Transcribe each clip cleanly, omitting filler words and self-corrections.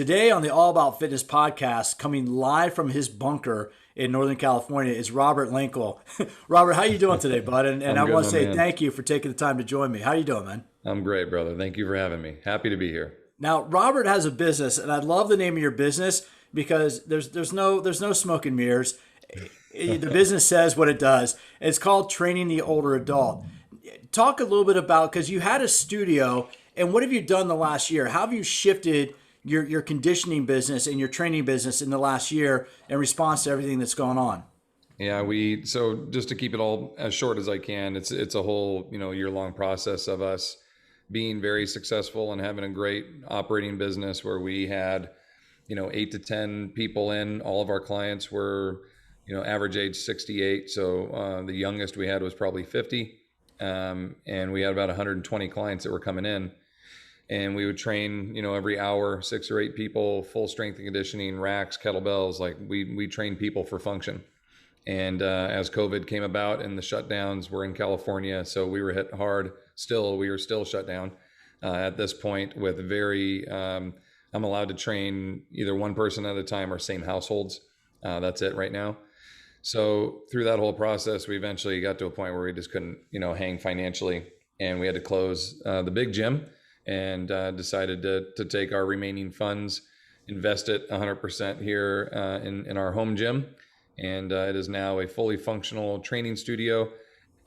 Today on the All About Fitness podcast, coming live from his bunker in Northern California, is Robert Linkul. Robert, how you doing today, bud? And I'm I good, want to my say man. thank you for taking the time to join me. How you doing, man? I'm great, brother. Thank you for having me. Happy to be here. Now, Robert has a business, and I love the name of your business because there's no smoke and mirrors. The business says what it does. It's called Training the Older Adult. Talk a little bit about, because you had a studio, and what have you done the last year? How have you shifted your conditioning business and your training business in the last year in response to everything that's going on? Yeah, so just to keep it all as short as I can, it's a whole, year-long process of us being very successful and having a great operating business where we had, 8 to 10 people in. All of our clients were, average age 68. So the youngest we had was probably 50. And we had about 120 clients that were coming in. And we would train, every hour, 6 or 8 people, full strength and conditioning, racks, kettlebells. Like we train people for function. And as COVID came about and the shutdowns were in California, so we were hit hard. We were still shut down at this point with I'm allowed to train either one person at a time or same households. That's it right now. So through that whole process, we eventually got to a point where we just couldn't, hang financially, and we had to close the big gym and decided to take our remaining funds, invest it 100% here in our home gym. And it is now a fully functional training studio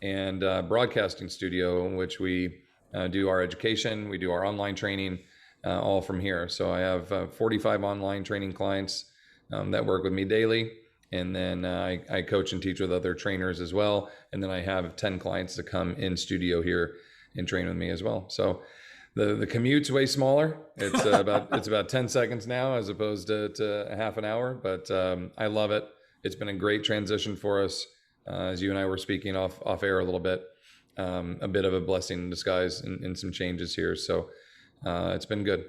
and broadcasting studio in which we do our education, we do our online training, all from here. So I have 45 online training clients that work with me daily. And then I coach and teach with other trainers as well. And then I have 10 clients that come in studio here and train with me as well. So the commute's way smaller. It's about 10 seconds now as opposed to a half an hour. But I love it. It's been a great transition for us. As you and I were speaking off air a little bit, a bit of a blessing in disguise in some changes here. So it's been good.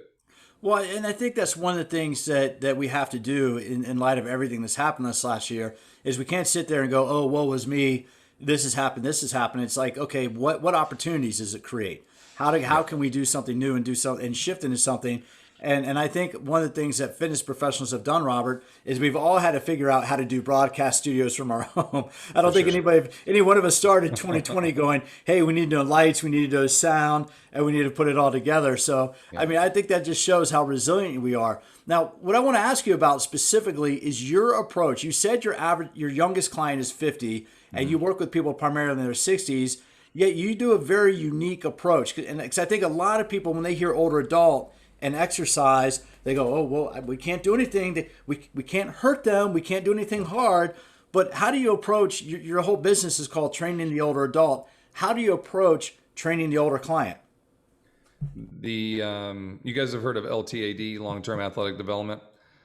Well, and I think that's one of the things that we have to do in light of everything that's happened this last year is we can't sit there and go, oh, woe was me. This has happened. This has happened. It's like, okay, what opportunities does it create? How can we do something new and do something and shift into something? And I think one of the things that fitness professionals have done, Robert, is we've all had to figure out how to do broadcast studios from our home. I don't think any one of us started 2020 going, hey, we need to know lights, we need to know sound, and we need to put it all together. So, yeah. I mean, I think that just shows how resilient we are. Now, what I want to ask you about specifically is your approach. You said your youngest client is 50, and you work with people primarily in their 60s, yet you do a very unique approach. And 'cause I think a lot of people, when they hear older adult and exercise, they go, oh, well, we can't do anything. We can't hurt them. We can't do anything hard. But how do you approach, your whole business is called Training the Older Adult. How do you approach training the older client? You guys have heard of LTAD, long-term athletic development.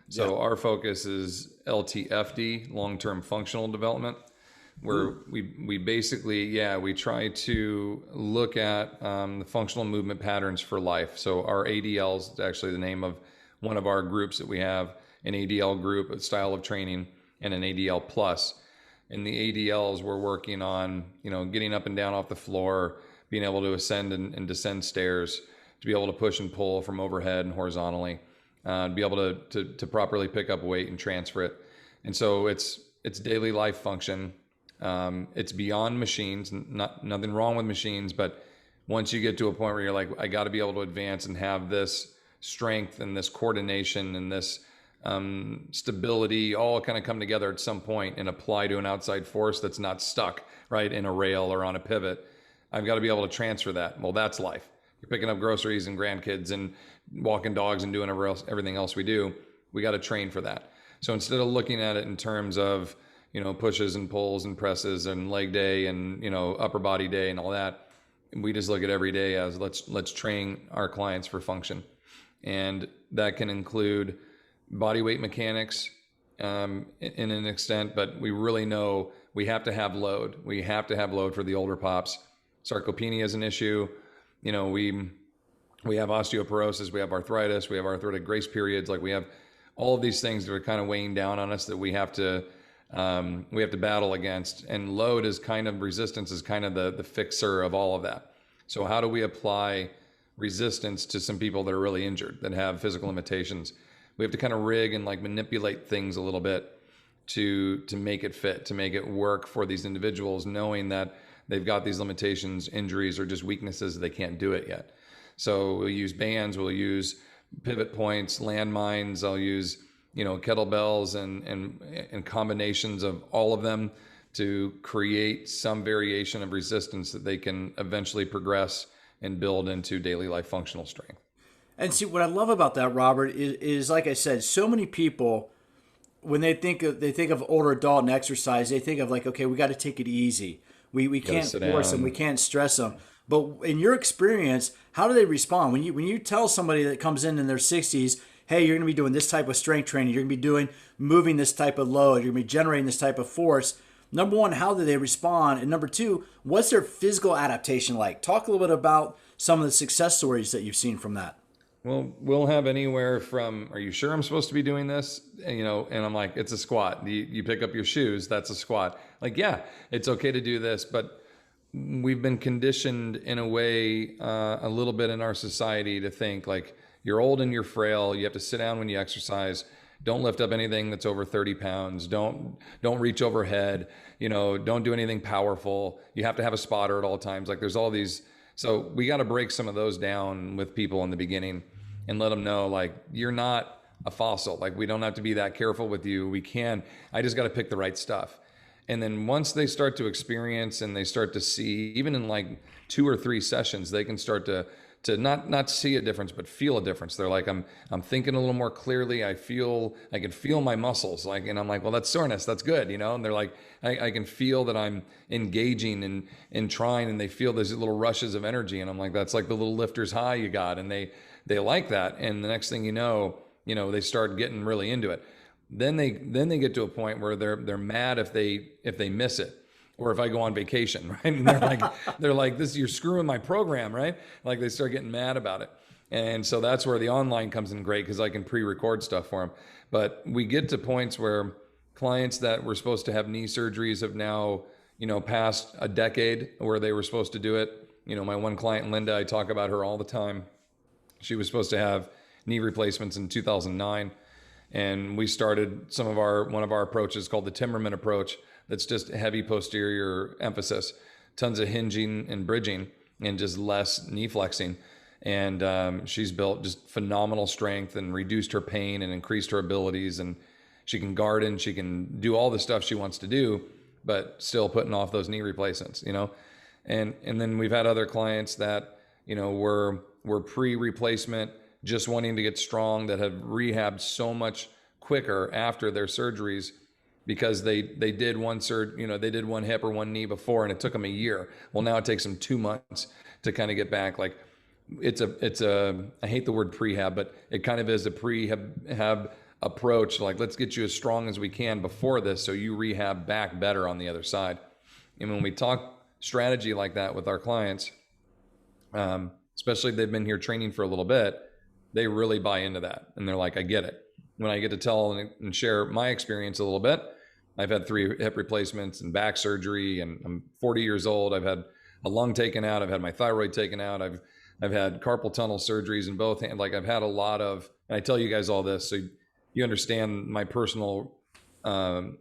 So Our focus is LTFD, long-term functional development, where we basically, we try to look at the functional movement patterns for life. So our ADLs is actually the name of one of our groups that we have, an ADL group, a style of training, and an ADL plus. In the ADLs, we're working on, getting up and down off the floor, being able to ascend and descend stairs, to be able to push and pull from overhead and horizontally, to be able to properly pick up weight and transfer it. And so it's daily life function. It's beyond machines, nothing wrong with machines, but once you get to a point where you're like, I got to be able to advance and have this strength and this coordination and this stability all kind of come together at some point and apply to an outside force that's not stuck right in a rail or on a pivot. I've got to be able to transfer that. Well, that's life. You're picking up groceries and grandkids and walking dogs and doing everything else we do. We got to train for that. So instead of looking at it in terms of pushes and pulls and presses and leg day and, upper body day and all that, we just look at every day as let's train our clients for function. And that can include body weight mechanics in an extent, but we really know we have to have load. We have to have load for the older pops. Sarcopenia is an issue. We have osteoporosis, we have arthritis, we have arthritic grace periods. Like we have all of these things that are kind of weighing down on us that we have to battle against. And load is kind of, resistance is kind of the fixer of all of that. So how do we apply resistance to some people that are really injured, that have physical limitations? we have to kind of rig and like manipulate things a little bit to make it fit, to make it work for these individuals, knowing that they've got these limitations, injuries, or just weaknesses, they can't do it yet. So we'll use bands, we'll use pivot points, landmines, I'll use, kettlebells and combinations of all of them to create some variation of resistance that they can eventually progress and build into daily life functional strength. And see, what I love about that, Robert, is like I said, so many people, when they think of older adult and exercise, they think of like, okay, we got to take it easy. We can't force them, we can't stress them. But in your experience, how do they respond when you tell somebody that comes in their 60s, hey, you're going to be doing this type of strength training, you're going to be moving this type of load, you're going to be generating this type of force. Number one, how do they respond? And number two, what's their physical adaptation like? Talk a little bit about some of the success stories that you've seen from that. Well, we'll have anywhere from, are you sure I'm supposed to be doing this? And I'm like, it's a squat. You pick up your shoes, that's a squat. Like, yeah, it's okay to do this, but we've been conditioned in a way, a little bit in our society to think like, you're old and you're frail. You have to sit down when you exercise. Don't lift up anything that's over 30 pounds. Don't reach overhead. Don't do anything powerful. You have to have a spotter at all times. Like there's all these. So we got to break some of those down with people in the beginning and let them know, like, you're not a fossil. Like we don't have to be that careful with you. I just got to pick the right stuff. And then once they start to experience and they start to see, even in like 2 or 3 sessions, they can start to not see a difference, but feel a difference. They're like, I'm thinking a little more clearly. I can feel my muscles. And I'm like, well, that's soreness. That's good. And they're like, I can feel that I'm engaging and trying, and they feel these little rushes of energy. And I'm like, that's like the little lifter's high you got. And they like that. And the next thing you know, they start getting really into it. Then they get to a point where they're mad if they miss it. Or if I go on vacation, right? And they're like, this, you're screwing my program, right? Like they start getting mad about it. And so that's where the online comes in great, because I can pre-record stuff for them. But we get to points where clients that were supposed to have knee surgeries have now, passed a decade where they were supposed to do it. My one client, Linda, I talk about her all the time. She was supposed to have knee replacements in 2009. And we started one of our approaches called the Timmerman approach. That's just heavy posterior emphasis, tons of hinging and bridging, and just less knee flexing. And she's built just phenomenal strength and reduced her pain and increased her abilities. And she can garden, she can do all the stuff she wants to do, but still putting off those knee replacements, And then we've had other clients that, were pre-replacement, just wanting to get strong, that have rehabbed so much quicker after their surgeries, because they did they did one hip or one knee before, and it took them a year. Well, now it takes them 2 months to kind of get back. Like it's a I hate the word prehab, but it kind of is a prehab approach. Like, let's get you as strong as we can before this, so you rehab back better on the other side. And when we talk strategy like that with our clients, especially if they've been here training for a little bit, they really buy into that, and they're like, I get it. When I get to tell and share my experience a little bit, I've had 3 hip replacements and back surgery, and I'm 40 years old. I've had a lung taken out. I've had my thyroid taken out. I've had carpal tunnel surgeries in both hands. Like I've had a lot of, and I tell you guys all this so you understand my personal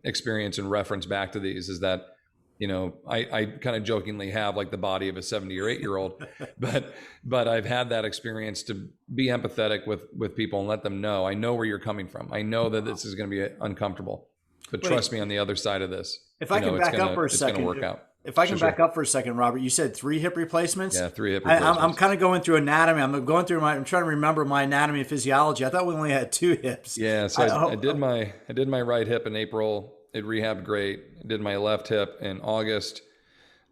experience and reference back to these, is that, I kind of jokingly have like the body of a 70 or 8-year-old, but I've had that experience to be empathetic with people and let them know, I know where you're coming from. I know that this is going to be uncomfortable, but trust me, on the other side of this, if I can back up for a second, it's going to work out. If I can back up for a second, Robert, you said 3 hip replacements? Yeah, 3 hip replacements. I'm kind of going through anatomy. I'm trying to remember my anatomy and physiology. I thought we only had 2 hips. Yeah, so I did my right hip in April. It rehabbed great. I did my left hip in August.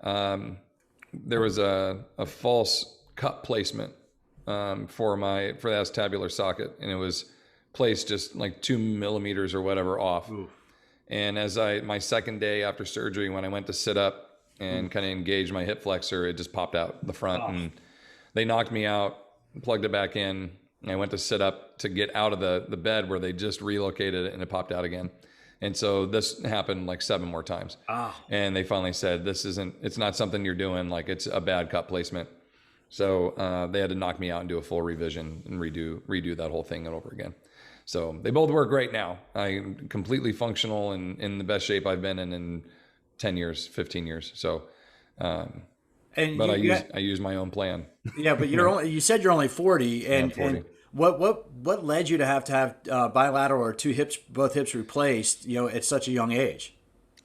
There was a false cup placement for the acetabular socket, and it was placed just like 2 millimeters or whatever off. Ooh. And as my second day after surgery, when I went to sit up and kind of engage my hip flexor, it just popped out the front, and they knocked me out, plugged it back in, and I went to sit up to get out of the bed where they just relocated it, and it popped out again. And so this happened like 7 more times. And they finally said, it's not something you're doing, like it's a bad cut placement. So they had to knock me out and do a full revision and redo that whole thing over again. So they both work great now. I'm completely functional and in the best shape I've been in 10 years, 15 years. So, And but I use my own plan. yeah, but You know, you said you're only 40, yeah, I'm and 40. what led you to have bilateral or both hips replaced, at such a young age?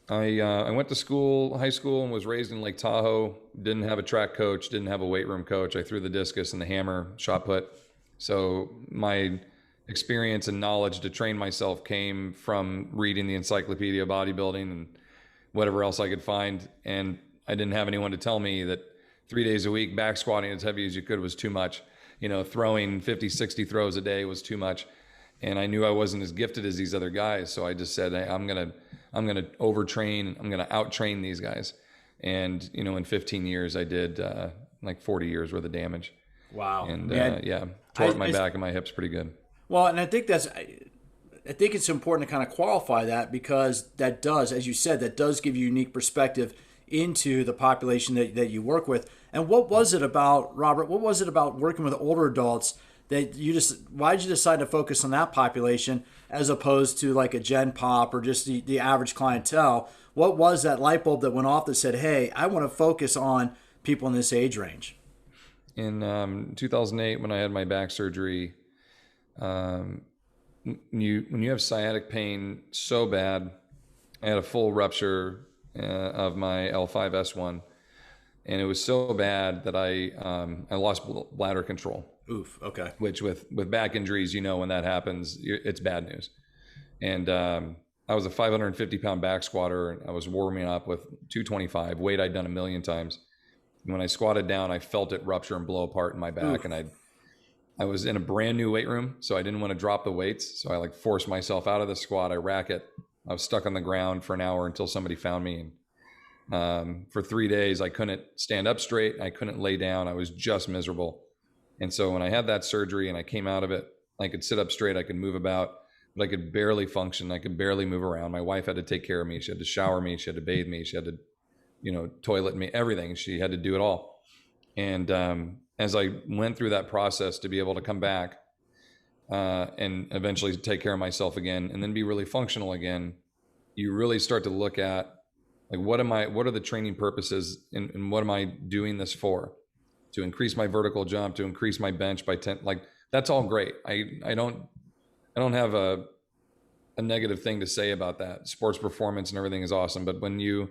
I went to school, high school, and was raised in Lake Tahoe. Didn't have a track coach, didn't have a weight room coach. I threw the discus and the hammer, shot put. So my experience and knowledge to train myself came from reading the Encyclopedia of Bodybuilding and whatever else I could find. And I didn't have anyone to tell me that 3 days a week, back squatting as heavy as you could was too much. Throwing 50, 60 throws a day was too much. And I knew I wasn't as gifted as these other guys. So I just said, hey, I'm going to overtrain. I'm going to out-train these guys. And, in 15 years, I did like 40 years worth of damage. Wow. And tore up my back and my hips pretty good. Well, and I think it's important to kind of qualify that, because that does, as you said, that does give you unique perspective into the population that you work with. And what was it about, Robert, what was it about working with older adults that why did you decide to focus on that population as opposed to like a Gen Pop or just the average clientele? What was that light bulb that went off that said, hey, I want to focus on people in this age range? In 2008, when I had my back surgery, when you have sciatic pain so bad, I had a full rupture of my L5-S1, and it was so bad that I lost bladder control. Oof. Okay. Which with back injuries, when that happens, it's bad news. And I was a 550-pound back squatter, and I was warming up with 225, weight I'd done a million times. And when I squatted down, I felt it rupture and blow apart in my back. Oof. And I was in a brand new weight room, so I didn't want to drop the weights. So I forced myself out of the squat. I rack it. I was stuck on the ground for an hour until somebody found me. And for 3 days, I couldn't stand up straight. I couldn't lay down. I was just miserable. And so when I had that surgery and I came out of it, I could sit up straight. I could move about, but I could barely function. I could barely move around. My wife had to take care of me. She had to shower me. She had to bathe me. She had to, toilet me, everything. She had to do it all. And as I went through that process to be able to come back and eventually take care of myself again and then be really functional again, you really start to look at what are the training purposes and what am I doing this for? To increase my vertical jump, to increase my bench by 10, that's all great. I don't have a negative thing to say about that. Sports performance and everything is awesome. But when you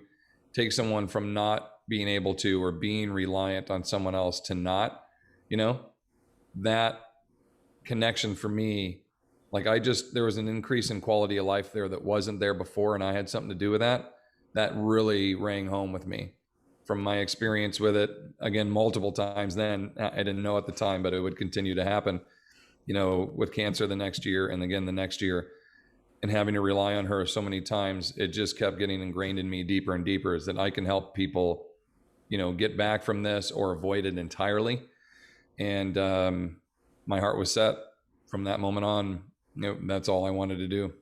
take someone from not being able to, or being reliant on someone else to not, that connection for me, there was an increase in quality of life there that wasn't there before. And I had something to do with that. That really rang home with me from my experience with it, again, multiple times. Then I didn't know at the time, but it would continue to happen, with cancer the next year and again the next year, and having to rely on her so many times, it just kept getting ingrained in me deeper and deeper, is that I can help people, get back from this or avoid it entirely. And my heart was set from that moment on. That's all I wanted to do.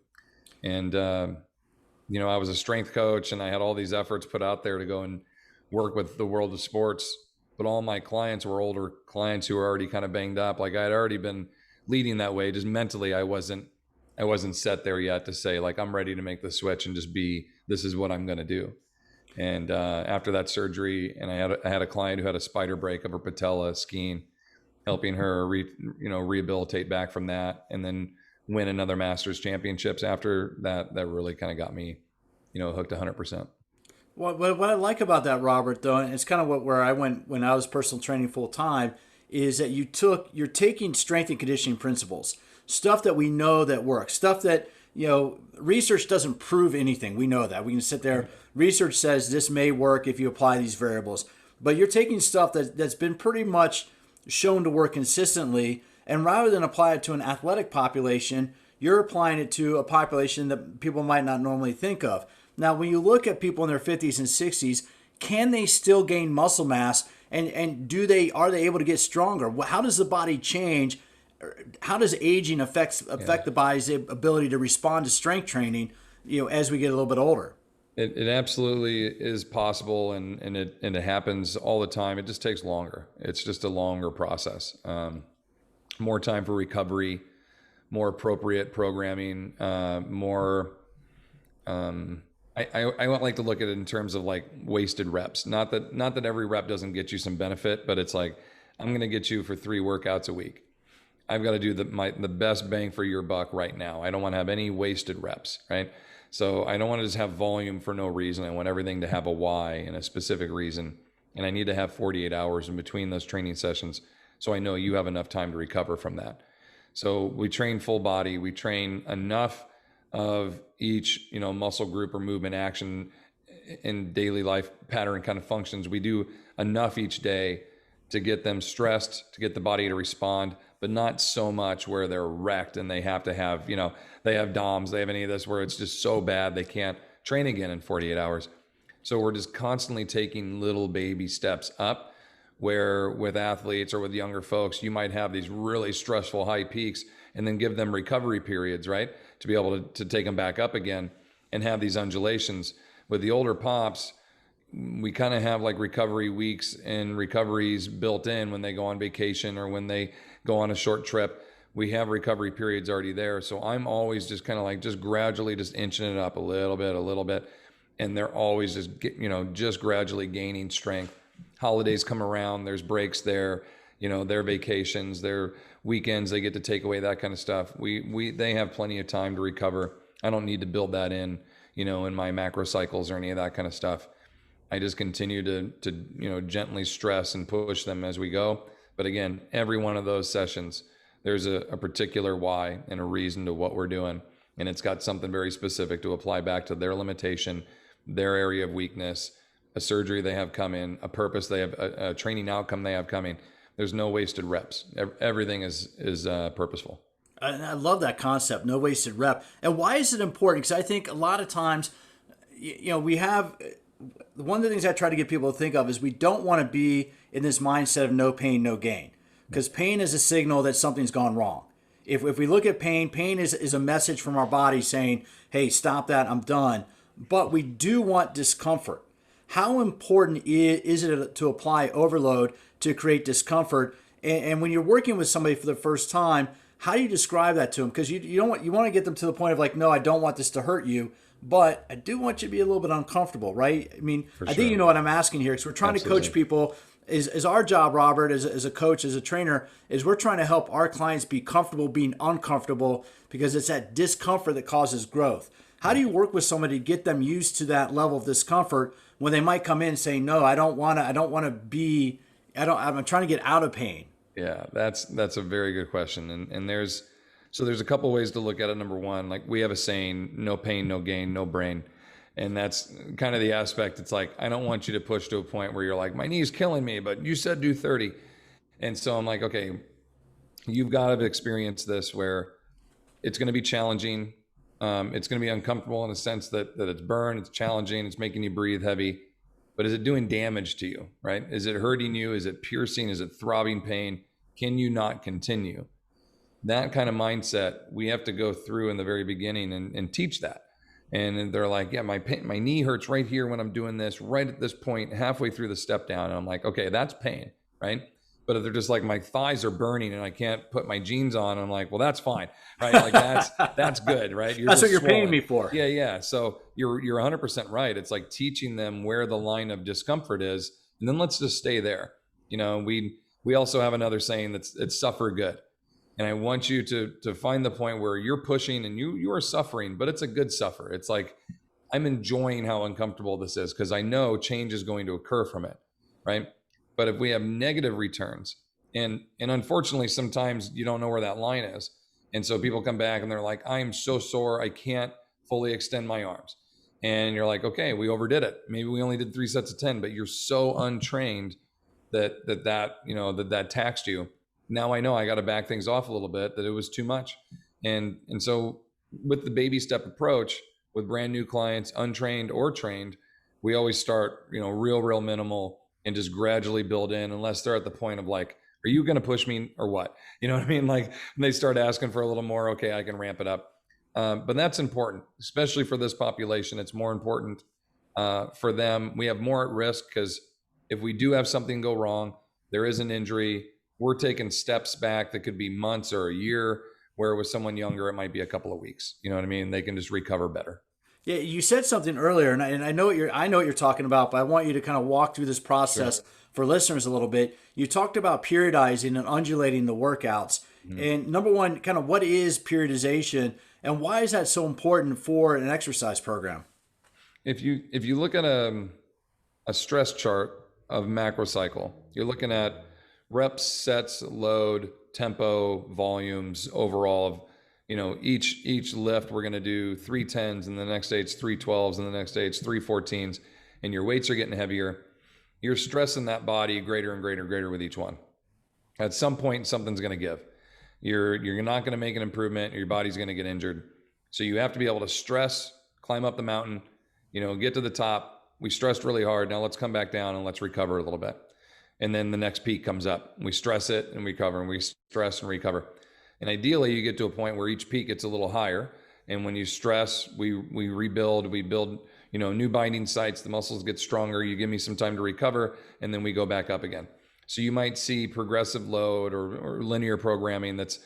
And, I was a strength coach, and I had all these efforts put out there to go and work with the world of sports, but all my clients were older clients who were already kind of banged up. I had already been leading that way. Just mentally, I wasn't set there yet to say, I'm ready to make the switch and just this is what I'm going to do. And after that surgery, and I had a client who had a spider break of her patella skiing, helping her rehabilitate back from that, and then win another Masters championships after that. That really kind of got me, hooked 100%. What I like about that, Robert, though, and it's kind of where I went when I was personal training full time, is that you're taking strength and conditioning principles, stuff that we know that works, stuff that, research doesn't prove anything. We know that. We can sit there. Research says this may work if you apply these variables, but you're taking stuff that's been pretty much shown to work consistently, and rather than apply it to an athletic population, you're applying it to a population that people might not normally think of. Now, when you look at people in their 50s and 60s, can they still gain muscle mass, and are they able to get stronger? How does the body change? How does aging affect the body's ability to respond to strength training, as we get a little bit older? It absolutely is possible, and it happens all the time. It just takes longer. It's just a longer process. More time for recovery, more appropriate programming, more. I would like to look at it in terms of like wasted reps. Not that every rep doesn't get you some benefit, but it's like, I'm going to get you for 3 workouts a week. I've got to do the best bang for your buck right now. I don't want to have any wasted reps, right? So I don't want to just have volume for no reason. I want everything to have a why and a specific reason. And I need to have 48 hours in between those training sessions so I know you have enough time to recover from that. So we train full body. We train enough of each, muscle group or movement action in daily life pattern kind of functions. We do enough each day to get them stressed, to get the body to respond, but not so much where they're wrecked and they have to have, they have DOMs, they have any of this where it's just so bad they can't train again in 48 hours. So we're just constantly taking little baby steps up, where with athletes or with younger folks, you might have these really stressful high peaks and then give them recovery periods, right? To be able to take them back up again and have these undulations. With the older pops, we kind of have like recovery weeks and recoveries built in when they go on vacation or when they go on a short trip. We have recovery periods already there. So I'm always just kind of like just gradually just inching it up a little bit. And they're always just gradually gaining strength. Holidays come around, there's breaks there, their vacations, their weekends, they get to take away that kind of stuff. They have plenty of time to recover. I don't need to build that in my macro cycles or any of that kind of stuff. I just continue to gently stress and push them as we go. But again, every one of those sessions, there's a particular why and a reason to what we're doing. And it's got something very specific to apply back to their limitation, their area of weakness, a surgery they have coming, a purpose they have, a training outcome they have coming. There's no wasted reps. Everything is purposeful. And I love that concept, no wasted rep. And why is it important? Because I think a lot of times, we have, one of the things I try to get people to think of is we don't want to be in this mindset of no pain, no gain. Because pain is a signal that something's gone wrong. If we look at pain is a message from our body saying, hey, stop that, I'm done. But we do want discomfort. How important is it to apply overload to create discomfort? And when you're working with somebody for the first time, how do you describe that to them? Because you want to get them to the point of like, no, I don't want this to hurt you, but I do want you to be a little bit uncomfortable, right? I mean, I think you know what I'm asking here. Because we're trying to coach people. Is our job, Robert, as a coach, as a trainer, is we're trying to help our clients be comfortable being uncomfortable, because it's that discomfort that causes growth. How do you work with somebody to get them used to that level of discomfort when they might come in saying, no, I'm trying to get out of pain? Yeah, that's a very good question. And there's a couple ways to look at it. Number one, like we have a saying, no pain, no gain, no brain. And that's kind of the aspect. It's like, I don't want you to push to a point where you're like, my knee's killing me, but you said do 30. And so I'm like, okay, you've got to experience this where it's going to be challenging. It's going to be uncomfortable in the sense that it's burn, it's challenging, it's making you breathe heavy. But is it doing damage to you, right? Is it hurting you? Is it piercing? Is it throbbing pain? Can you not continue? That kind of mindset, we have to go through in the very beginning and teach that. And they're like, yeah, my knee hurts right here when I'm doing this, right at this point, halfway through the step down. And I'm like, okay, that's pain, right? But if they're just like, my thighs are burning and I can't put my jeans on, I'm like, well, that's fine, right? Like that's good, right? That's what you're paying me for. Yeah. So you're 100% right. It's like teaching them where the line of discomfort is, and then let's just stay there. We also have another saying it's suffer good. And I want you to find the point where you're pushing and you are suffering, but it's a good suffer. It's like, I'm enjoying how uncomfortable this is because I know change is going to occur from it, right? But if we have negative returns, and unfortunately, sometimes you don't know where that line is. And so people come back and they're like, I'm so sore, I can't fully extend my arms. And you're like, okay, we overdid it. Maybe we only did 3 sets of 10, but you're so untrained that taxed you. Now I know I got to back things off a little bit, that it was too much. And so with the baby step approach with brand new clients, untrained or trained, we always start, real minimal and just gradually build in, unless they're at the point of like, are you going to push me or what? You know what I mean? Like they start asking for a little more, okay, I can ramp it up. But that's important, especially for this population. It's more important for them. We have more at risk because if we do have something go wrong, there is an injury, we're taking steps back that could be months or a year. where with someone younger, it might be a couple of weeks. You know what I mean? They can just recover better. Yeah, you said something earlier, and I know what you're talking about, but I want you to kind of walk through this process for listeners a little bit. You talked about periodizing and undulating the workouts. And number one, kind of what is periodization, and why is that so important for an exercise program? If you look at a stress chart of macro cycle, you're looking at reps, sets, load, tempo, volumes overall of, each lift. We're going to do 3 10s, and the next day it's 3 12s, and the next day it's 3 14s, and your weights are getting heavier. You're stressing that body greater and greater and greater with each one. At some point, something's going to give. You're not going to make an improvement. Your body's going to get injured. So you have to be able to stress, climb up the mountain, get to the top. We stressed really hard. Now let's come back down and let's recover a little bit. And then the next peak comes up. We stress it and recover, and we stress and recover. And ideally, you get to a point where each peak gets a little higher. And when you stress, we rebuild, we build, new binding sites. The muscles get stronger. You give me some time to recover, and then we go back up again. So you might see progressive load or linear programming that's,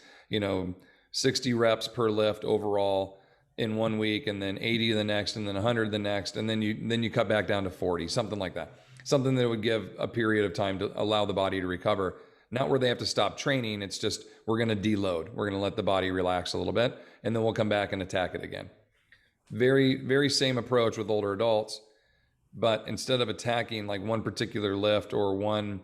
60 reps per lift overall in 1 week, and then 80 the next, and then 100 the next, and then you cut back down to 40, something like that. Something that would give a period of time to allow the body to recover. Not where they have to stop training. It's just, we're going to deload. We're going to let the body relax a little bit, and then we'll come back and attack it again. Very, very same approach with older adults, but instead of attacking like one particular lift or one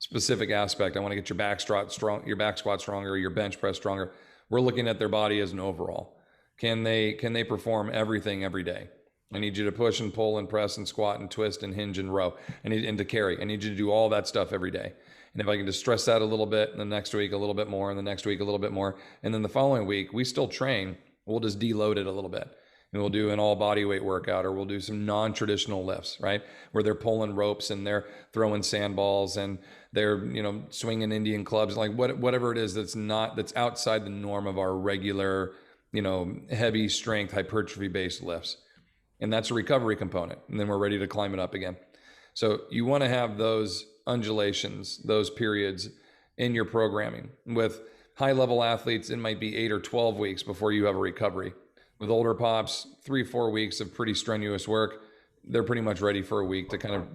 specific aspect, I want to get your back squat stronger, your bench press stronger. We're looking at their body as an overall. Can they perform everything every day? I need you to push and pull and press and squat and twist and hinge and row and to carry. I need you to do all that stuff every day. And if I can just stress that a little bit, and the next week a little bit more, and the next week a little bit more, and then the following week we still train, we'll just deload it a little bit. And we'll do an all body weight workout, or we'll do some non-traditional lifts, right? Where they're pulling ropes and they're throwing sandballs and they're, swinging Indian clubs, like whatever it is that's outside the norm of our regular, heavy strength, hypertrophy based lifts. And that's a recovery component. And then we're ready to climb it up again. So you want to have those undulations, those periods in your programming. With high level athletes, it might be 8 or 12 weeks before you have a recovery. With older pops, 3-4 weeks of pretty strenuous work, they're pretty much ready for a week to kind of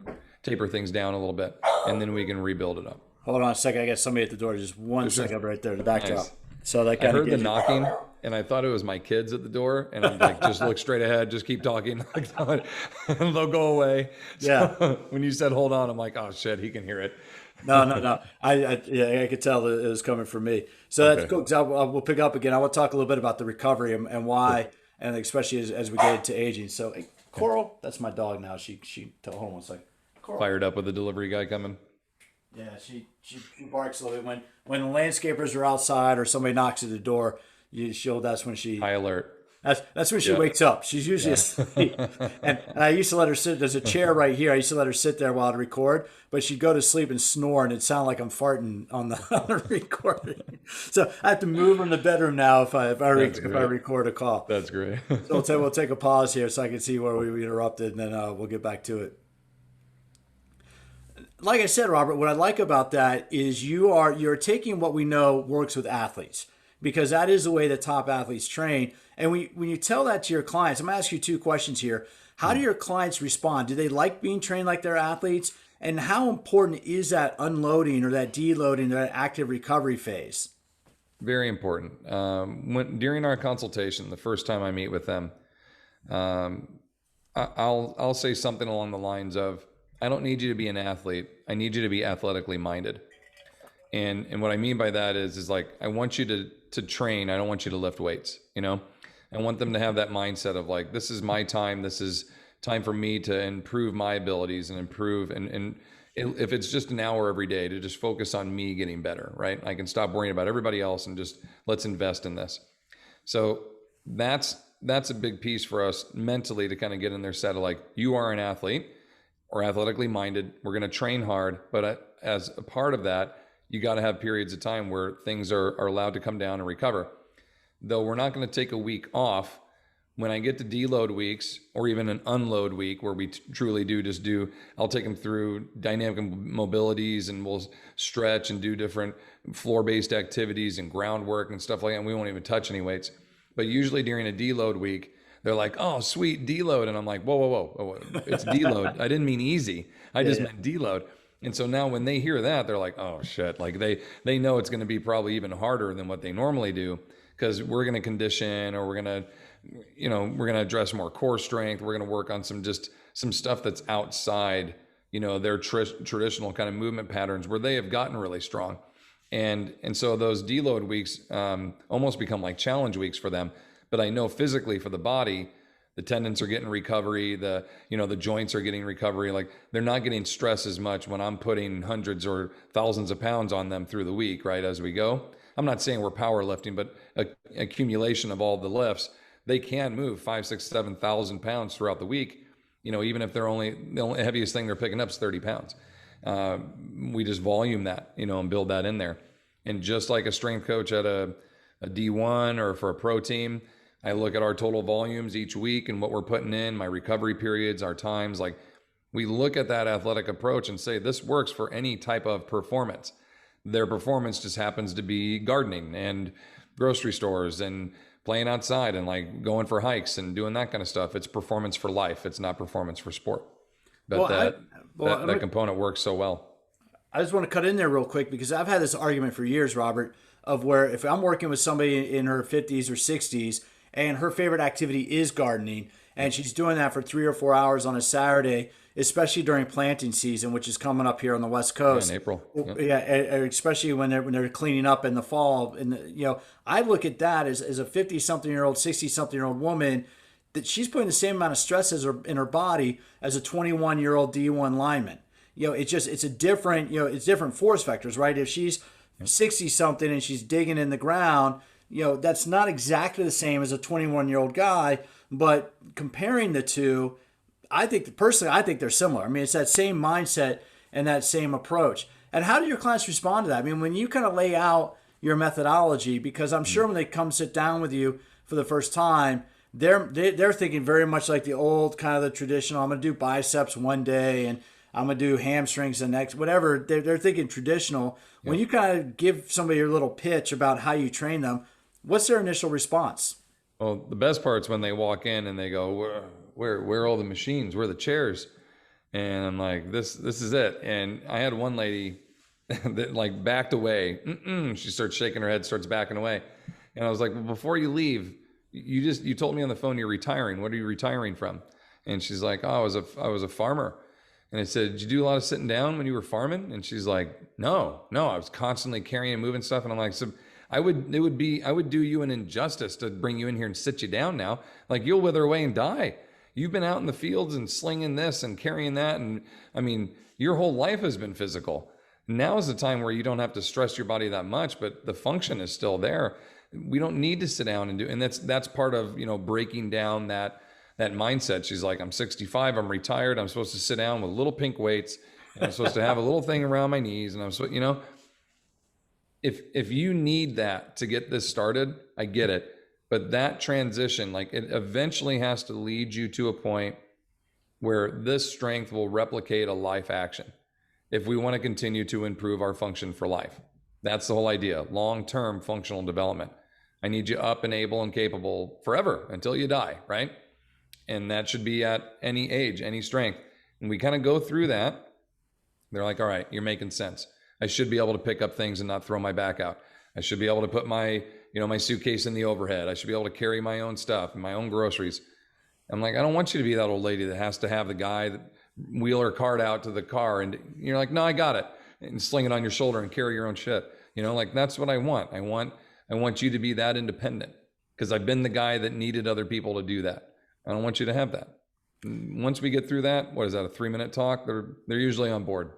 taper things down a little bit, and then we can rebuild it up. Hold on a second. I got somebody at the door. Just one second right there, the backdrop. Nice. So that I heard the knocking, and I thought it was my kids at the door, and I'm like, just look straight ahead, just keep talking, and they'll go away. Yeah. So when you said hold on, I'm like, oh shit, he can hear it. No. I could tell that it was coming from me. So that's cool. Because we'll pick up again. I want to talk a little bit about the recovery and why, and especially as we get into aging. So, hey, Coral, that's my dog now. Hold on one second. Coral. Fired up with the delivery guy coming. Yeah, she barks a little bit when the landscapers are outside or somebody knocks at the door. That's when she high alert. That's when she wakes up. She's usually asleep. And I used to let her sit. There's a chair right here. I used to let her sit there while I record, but she'd go to sleep and snore, and it'd sound like I'm farting on the recording. So I have to move her in the bedroom now if I record a call. That's great. So we'll take a pause here so I can see where we interrupted, and then we'll get back to it. Like I said, Robert, what I like about that is you're taking what we know works with athletes, because that is the way that top athletes train. And when you tell that to your clients, I'm going to ask you 2 questions here. How do your clients respond? Do they like being trained like their athletes? And how important is that unloading or that deloading or that active recovery phase? Very important. During our consultation, the first time I meet with them, I'll say something along the lines of, I don't need you to be an athlete. I need you to be athletically minded. And what I mean by that is like, I want you to train. I don't want you to lift weights, I want them to have that mindset of like, this is my time. This is time for me to improve my abilities and improve. And if it's just an hour every day, to just focus on me getting better, right? I can stop worrying about everybody else and just let's invest in this. So that's a big piece for us mentally to kind of get in their set of like, you are an athlete or athletically minded. We're going to train hard. But as a part of that, you got to have periods of time where things are allowed to come down and recover. Though we're not going to take a week off, When I get to deload weeks or even an unload week where we truly I'll take them through dynamic mobilities and we'll stretch and do different floor-based activities and groundwork and stuff like that. And we won't even touch any weights. But usually during a deload week, they're like, oh, sweet, deload. And I'm like, whoa. It's deload. I didn't mean easy. I just meant deload. And so now when they hear that, they're like, oh, shit. Like they know it's going to be probably even harder than what they normally do because we're going to condition or we're going to address more core strength. We're going to work on some stuff that's outside, their traditional kind of movement patterns where they have gotten really strong. And so those deload weeks almost become like challenge weeks for them. But I know physically for the body, the tendons are getting recovery, the joints are getting recovery. Like they're not getting stress as much when I'm putting hundreds or thousands of pounds on them through the week, right, as we go. I'm not saying we're powerlifting, but accumulation of all the lifts, they can move 5,000, 6,000, 7,000 pounds throughout the week. Even if the only heaviest thing they're picking up is 30 pounds. We just volume that, and build that in there. And just like a strength coach at a D1 or for a pro team, I look at our total volumes each week and what we're putting in, my recovery periods, our times. Like we look at that athletic approach and say, this works for any type of performance. Their performance just happens to be gardening and grocery stores and playing outside and like going for hikes and doing that kind of stuff. It's performance for life. It's not performance for sport. But that component works so well. I just want to cut in there real quick because I've had this argument for years, Robert, of where if I'm working with somebody in her 50s or 60s and her favorite activity is gardening and she's doing that for 3 or 4 hours on a Saturday, especially during planting season, which is coming up here on the West Coast. In April. Yeah, especially when they're cleaning up in the fall. And I look at that as a 50-something-year-old, 60-something-year-old woman that she's putting the same amount of stress in her body as a 21-year-old D1 lineman. It's a different, it's different force vectors, right? If she's 60-something and she's digging in the ground, that's not exactly the same as a 21-year-old guy. But comparing the two, I think they're similar. I mean, it's that same mindset and that same approach. And how do your clients respond to that? I mean, when you kind of lay out your methodology, because I'm sure when they come sit down with you for the first time, they're thinking very much like the old kind of the traditional, I'm going to do biceps one day and I'm going to do hamstrings the next, whatever. They're thinking traditional. Yeah. When you kind of give somebody your little pitch about how you train them, what's their initial response? Well, the best part's when they walk in and they go, where are all the machines? Where are the chairs? And I'm like, this is it. And I had one lady that like backed away. She starts shaking her head, starts backing away. And I was like, well, before you leave, you told me on the phone you're retiring. What are you retiring from? And she's like, oh, I was a farmer. And I said, did you do a lot of sitting down when you were farming? And she's like, no, I was constantly carrying and moving stuff. And I'm like, so I would do you an injustice to bring you in here and sit you down now. Like you'll wither away and die. You've been out in the fields and slinging this and carrying that. And I mean, your whole life has been physical. Now is the time where you don't have to stress your body that much, but the function is still there. We don't need to sit down and do, and that's part of, breaking down that mindset. She's like, I'm 65, I'm retired. I'm supposed to sit down with little pink weights and I'm supposed to have a little thing around my knees. And I'm supposed, if you need that to get this started, I get it. But that transition, like it eventually has to lead you to a point where this strength will replicate a life action. If we want to continue to improve our function for life, that's the whole idea. Long-term functional development. I need you up and able and capable forever until you die, right? And that should be at any age, any strength. And we kind of go through that. They're like, all right, you're making sense. I should be able to pick up things and not throw my back out. I should be able to put my suitcase in the overhead. I should be able to carry my own stuff and my own groceries. I'm like, I don't want you to be that old lady that has to have the guy that wheel her cart out to the car. And you're like, no, I got it. And sling it on your shoulder and carry your own shit. That's what I want. I want you to be that independent because I've been the guy that needed other people to do that. I don't want you to have that. Once we get through that, what is that, a 3-minute talk? They're usually on board.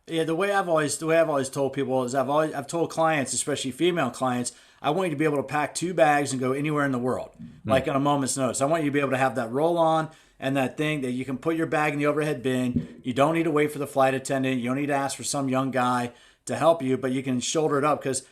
Yeah, the way I've always told people is I've told clients, especially female clients, I want you to be able to pack 2 bags and go anywhere in the world, like on a moment's notice. I want you to be able to have that roll on and that thing that you can put your bag in the overhead bin. You don't need to wait for the flight attendant. You don't need to ask for some young guy to help you, but you can shoulder it up because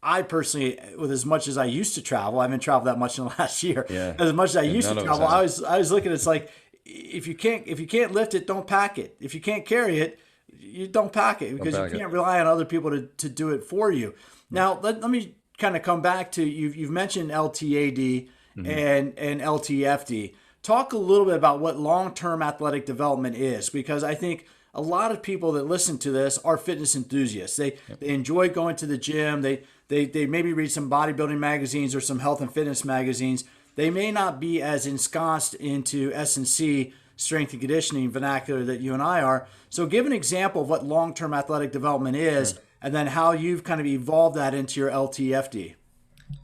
I personally, with as much as I used to travel, I haven't traveled that much in the last year. Yeah. As much as I And used to none of us travel, have. I was looking. It's like if you can't lift it, don't pack it. If you can't carry it, you don't pack it because you pack it. can't rely on other people to do it for you. Now let me kind of come back to you've mentioned LTAD and LTFD. Talk a little bit about what long-term athletic development is, because I think a lot of people that listen to this are fitness enthusiasts. They enjoy going to the gym. They maybe read some bodybuilding magazines or some health and fitness magazines. They may not be as ensconced into S&C strength and conditioning vernacular that you and I are. So give an example of what long-term athletic development is, and then how you've kind of evolved that into your LTFD.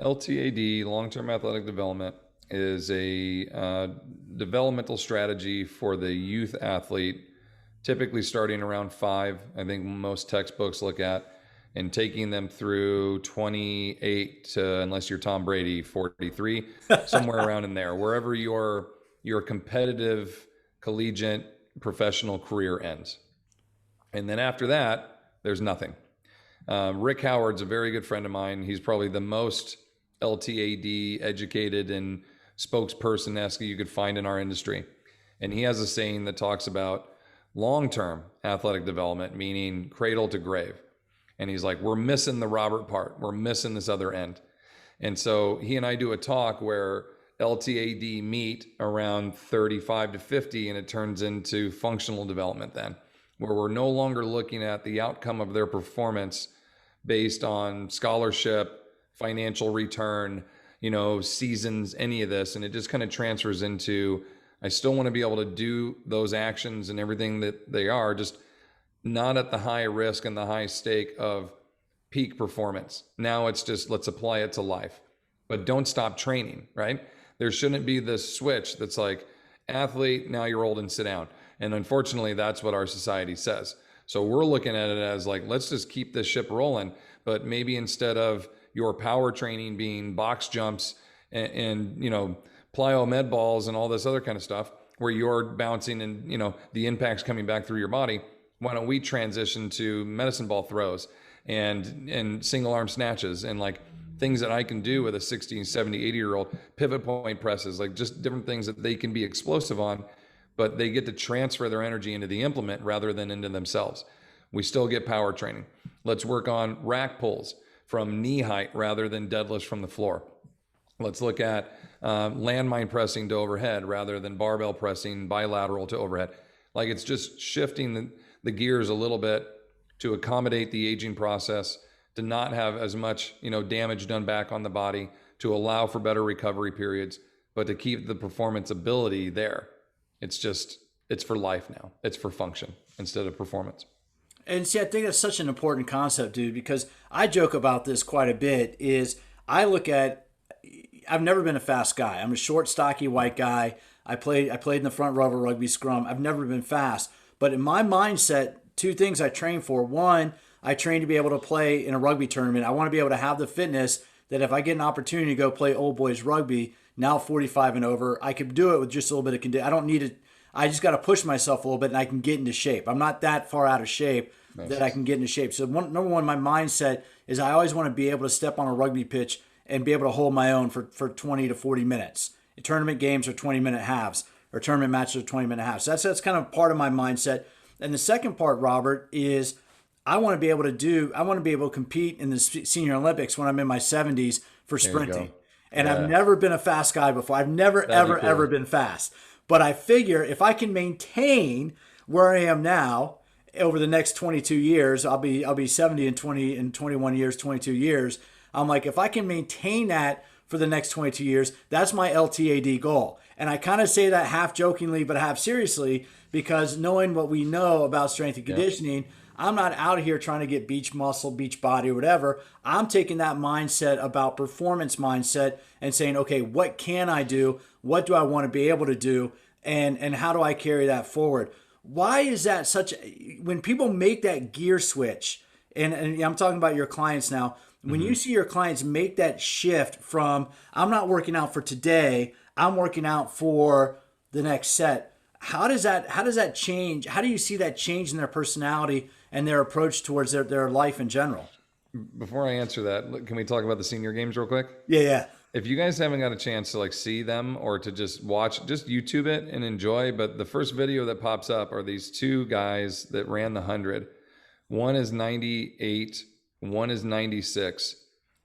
LTAD, long-term athletic development, is a developmental strategy for the youth athlete, typically starting around 5. I think most textbooks look at, and taking them through 28 to, unless you're Tom Brady, 43, somewhere around in there, wherever your competitive, collegiate, professional career ends. And then after that, there's nothing. Rick Howard's a very good friend of mine. He's probably the most LTAD educated and spokesperson-esque you could find in our industry. And he has a saying that talks about long-term athletic development, meaning cradle to grave. And he's like, we're missing the Robert part. We're missing this other end. And so he and I do a talk where LTAD meet around 35 to 50, and it turns into functional development then, where we're no longer looking at the outcome of their performance based on scholarship, financial return, seasons, any of this. And it just kind of transfers into, I still want to be able to do those actions and everything that they are, just not at the high risk and the high stake of peak performance. Now it's just, let's apply it to life, but don't stop training, right? There shouldn't be this switch that's like, athlete, now you're old and sit down. And unfortunately, that's what our society says. So we're looking at it as like, let's just keep this ship rolling. But maybe instead of your power training being box jumps and plyo med balls and all this other kind of stuff, where you're bouncing and, the impact's coming back through your body, why don't we transition to medicine ball throws and single arm snatches and like things that I can do with a 60, 70, 80-year-old, pivot point presses, like just different things that they can be explosive on, but they get to transfer their energy into the implement rather than into themselves. We still get power training. Let's work on rack pulls from knee height rather than deadlifts from the floor. Let's look at landmine pressing to overhead rather than barbell pressing bilateral to overhead. Like it's just shifting the gears a little bit to accommodate the aging process, to not have as much damage done back on the body, to allow for better recovery periods, but to keep the performance ability there. It's for life now. It's for function instead of performance. And see, I think that's such an important concept, dude, because I joke about this quite a bit. I've never been a fast guy. I'm a short, stocky white guy. I played in the front row of a rugby scrum. I've never been fast. But in my mindset, 2 things I train for. One, I train to be able to play in a rugby tournament. I want to be able to have the fitness that if I get an opportunity to go play old boys rugby, now 45 and over, I could do it with just a little bit of condition. I don't need it. I just got to push myself a little bit and I can get into shape. I'm not that far out of shape that I can get into shape. So number one, my mindset is I always want to be able to step on a rugby pitch and be able to hold my own for 20 to 40 minutes. Tournament games are 20-minute halves, or tournament matches are 20-minute halves. So that's kind of part of my mindset. And the second part, Robert, is I want to be able to compete in the Senior Olympics when I'm in my 70s for sprinting. And I've never been a fast guy before. I've never, ever been fast. But I figure if I can maintain where I am now over the next 22 years, I'll be 70 in 21 years, 22 years. I'm like, if I can maintain that for the next 22 years, that's my LTAD goal. And I kind of say that half jokingly, but half seriously, because knowing what we know about strength and conditioning, I'm not out here trying to get beach muscle, beach body, or whatever. I'm taking that mindset about performance mindset and saying, okay, what can I do? What do I want to be able to do? And how do I carry that forward? Why is that when people make that gear switch, and I'm talking about your clients now, when you see your clients make that shift from, I'm not working out for today, I'm working out for the next set, how does that change? How do you see that change in their personality and their approach towards their life in general? before I answer that, can we talk about the senior games real quick? Yeah, yeah. If you guys haven't got a chance to like see them or to just watch, just YouTube it and enjoy. But the first video that pops up are these two guys that ran the 100. One is 98, one is 96.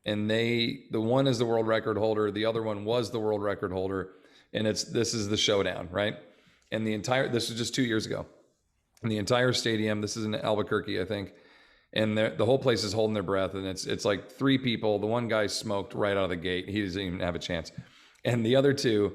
And the one is the world record holder. The other one was the world record holder. And this is the showdown, right? And this was just 2 years ago. And the entire stadium, this is in Albuquerque, I think. And the whole place is holding their breath, and it's like three people. The one guy smoked right out of the gate. He doesn't even have a chance. And the other two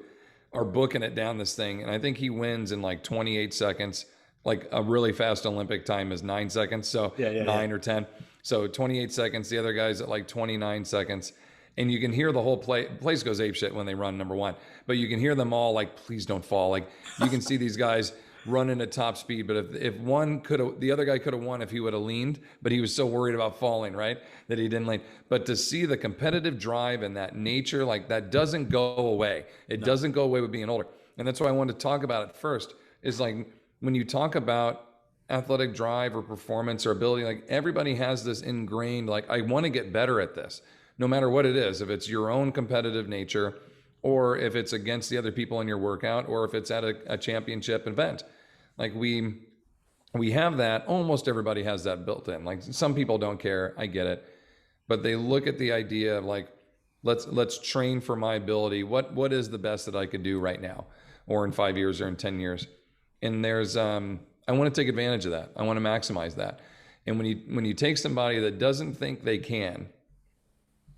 are booking it down this thing. And I think he wins in like 28 seconds. Like a really fast Olympic time is 9 seconds. So 9 or 10. So 28 seconds. The other guy's at like 29 seconds. And you can hear the whole place goes apeshit when they run number one. But you can hear them all like, please don't fall. Like you can see these guys running at top speed, but if one could have, the other guy could have won if he would have leaned, but he was so worried about falling, right, that he didn't lean. But to see the competitive drive and that nature, like that doesn't go away. It doesn't go away with being older. And that's why I wanted to talk about it first, is like when you talk about athletic drive or performance or ability, like everybody has this ingrained, like I want to get better at this, no matter what it is, if it's your own competitive nature, or if it's against the other people in your workout, or if it's at a championship event. Like we have that, almost everybody has that built in. Like some people don't care, I get it. But they look at the idea of like, let's train for my ability. What is the best that I could do right now, or in 5 years or in 10 years? And there's, I want to take advantage of that. I want to maximize that. And when you take somebody that doesn't think they can,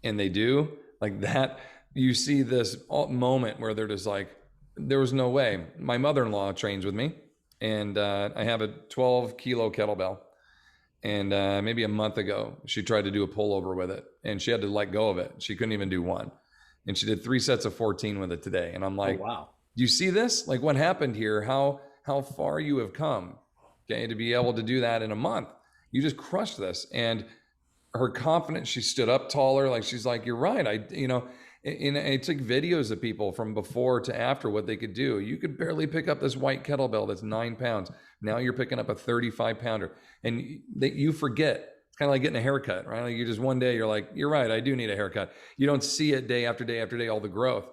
and they do, like that, you see this moment where they're just like, there was no way. My mother-in-law trains with me, and I have a 12-kilo kettlebell. And maybe a month ago, she tried to do a pullover with it, and she had to let go of it. She couldn't even do one. And she did 3 sets of 14 with it today. And I'm like, oh, wow. Do you see this? Like what happened here? How far you have come, okay, to be able to do that in a month. You just crushed this. And her confidence, she stood up taller. Like she's like, you're right. And I took videos of people from before to after what they could do. You could barely pick up this white kettlebell that's 9 pounds. Now you're picking up a 35 pounder, and you forget. It's kind of like getting a haircut, right? Like you just one day you're like, you're right, I do need a haircut. You don't see it day after day after day, all the growth.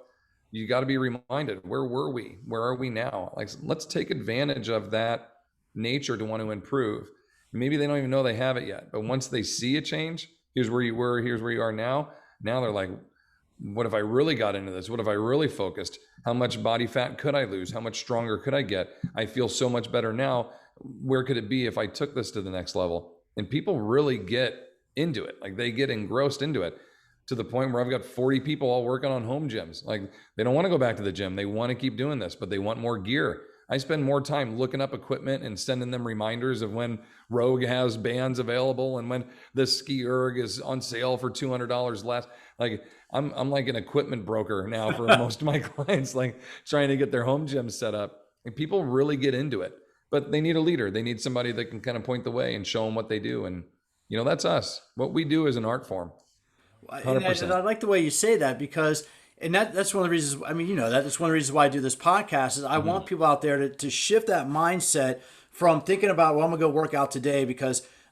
You got to be reminded, where were we? Where are we now? Like, let's take advantage of that nature to want to improve. Maybe they don't even know they have it yet, but once they see a change, here's where you were, here's where you are now. Now they're like, what if I really got into this? What if I really focused? How much body fat could I lose? How much stronger could I get? I feel so much better now. Where could it be if I took this to the next level? And people really get into it. Like they get engrossed into it to the point where I've got 40 people all working on home gyms. Like they don't want to go back to the gym. They want to keep doing this, but they want more gear. I spend more time looking up equipment and sending them reminders of when Rogue has bands available and when this Ski Erg is on sale for $200 less. Like I'm like an equipment broker now for most of my clients, like trying to get their home gyms set up. And people really get into it, but they need a leader. They need somebody that can kind of point the way and show them what they do. And that's us. What we do is an art form. 100%. And I like the way you say that, because that's one of the reasons, that's one of the reasons why I do this podcast is I want people out there to shift that mindset from thinking about, well, I'm gonna go work out today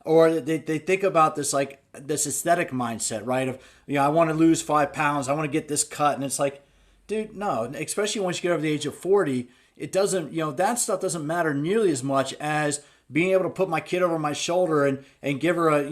or they think about this, like this aesthetic mindset, right? Of, I want to lose 5 pounds. I want to get this cut. And it's like, dude, no, especially once you get over the age of 40, it doesn't, that stuff doesn't matter nearly as much as being able to put my kid over my shoulder and give her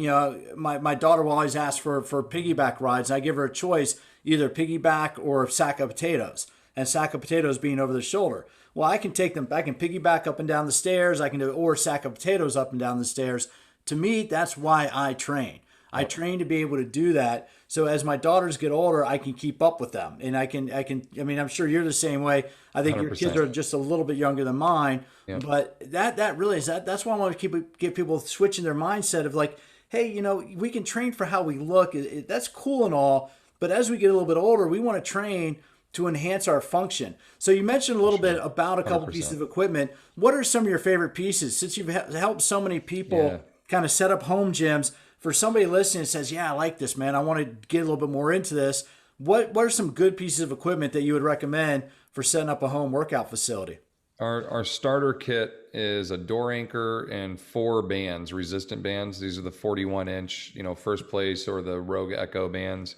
my daughter will always ask for piggyback rides. And I give her a choice, either piggyback or a sack of potatoes, and sack of potatoes being over the shoulder. Well, I can take them, I can piggyback up and down the stairs. I can do, or sack of potatoes up and down the stairs. To me, that's why I train. I train to be able to do that. So as my daughters get older, I can keep up with them. And I'm sure you're the same way. I think 100%. Your kids are just a little bit younger than mine. Yeah. But that really is that's why I want to get people switching their mindset of like, hey, we can train for how we look. That's cool and all. But as we get a little bit older, we want to train to enhance our function. So you mentioned a little bit about a couple 100%. Pieces of equipment. What are some of your favorite pieces? Since you've helped so many people kind of set up home gyms, for somebody listening that says, yeah, I like this, man, I want to get a little bit more into this. What are some good pieces of equipment that you would recommend for setting up a home workout facility? Our starter kit is a door anchor and 4 bands, resistant bands. These are the 41-inch, First Place or the Rogue Echo bands.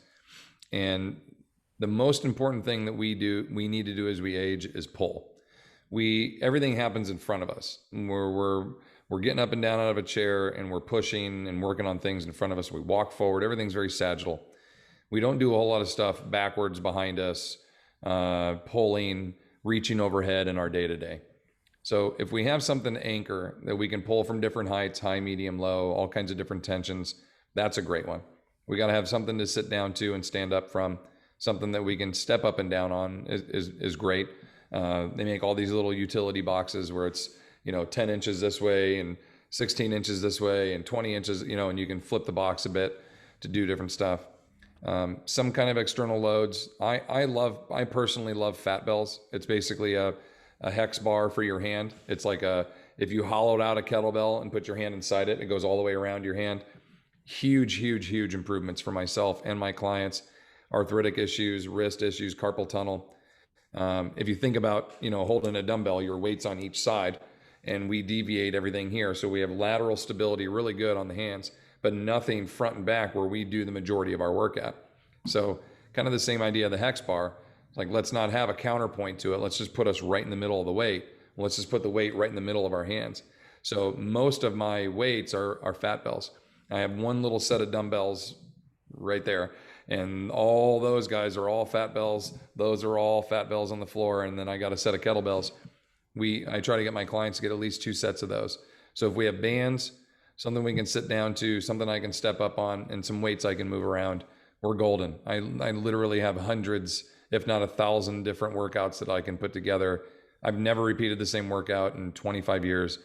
And the most important thing that we need to do as we age is pull. Everything happens in front of us. We're getting up and down out of a chair, and we're pushing and working on things in front of us. We walk forward. Everything's very sagittal. We don't do a whole lot of stuff backwards behind us, pulling, reaching overhead in our day-to-day. So if we have something to anchor that we can pull from different heights, high, medium, low, all kinds of different tensions, that's a great one. We got to have something to sit down to and stand up from. Something that we can step up and down on is great. They make all these little utility boxes where it's 10 inches this way and 16 inches this way and 20 inches, and you can flip the box a bit to do different stuff. Some kind of external loads. I personally love fat bells. It's basically a hex bar for your hand. It's like if you hollowed out a kettlebell and put your hand inside it, it goes all the way around your hand. Huge improvements for myself and my clients. Arthritic issues, wrist issues, carpal tunnel. If you think about, holding a dumbbell, your weight's on each side, and we deviate everything here. So we have lateral stability really good on the hands, but nothing front and back where we do the majority of our workout. So kind of the same idea of the hex bar. It's like, let's not have a counterpoint to it. Let's just put us right in the middle of the weight. Let's just put the weight right in the middle of our hands. So most of my weights are fat bells. I have one little set of dumbbells right there, and all those guys are all fat bells. Those are all fat bells on the floor. And then I got a set of kettlebells. I try to get my clients to get at least 2 sets of those. So if we have bands, something we can sit down to, something I can step up on, and some weights I can move around, we're golden. I literally have hundreds, if not 1,000 different workouts that I can put together. I've never repeated the same workout in 25 years.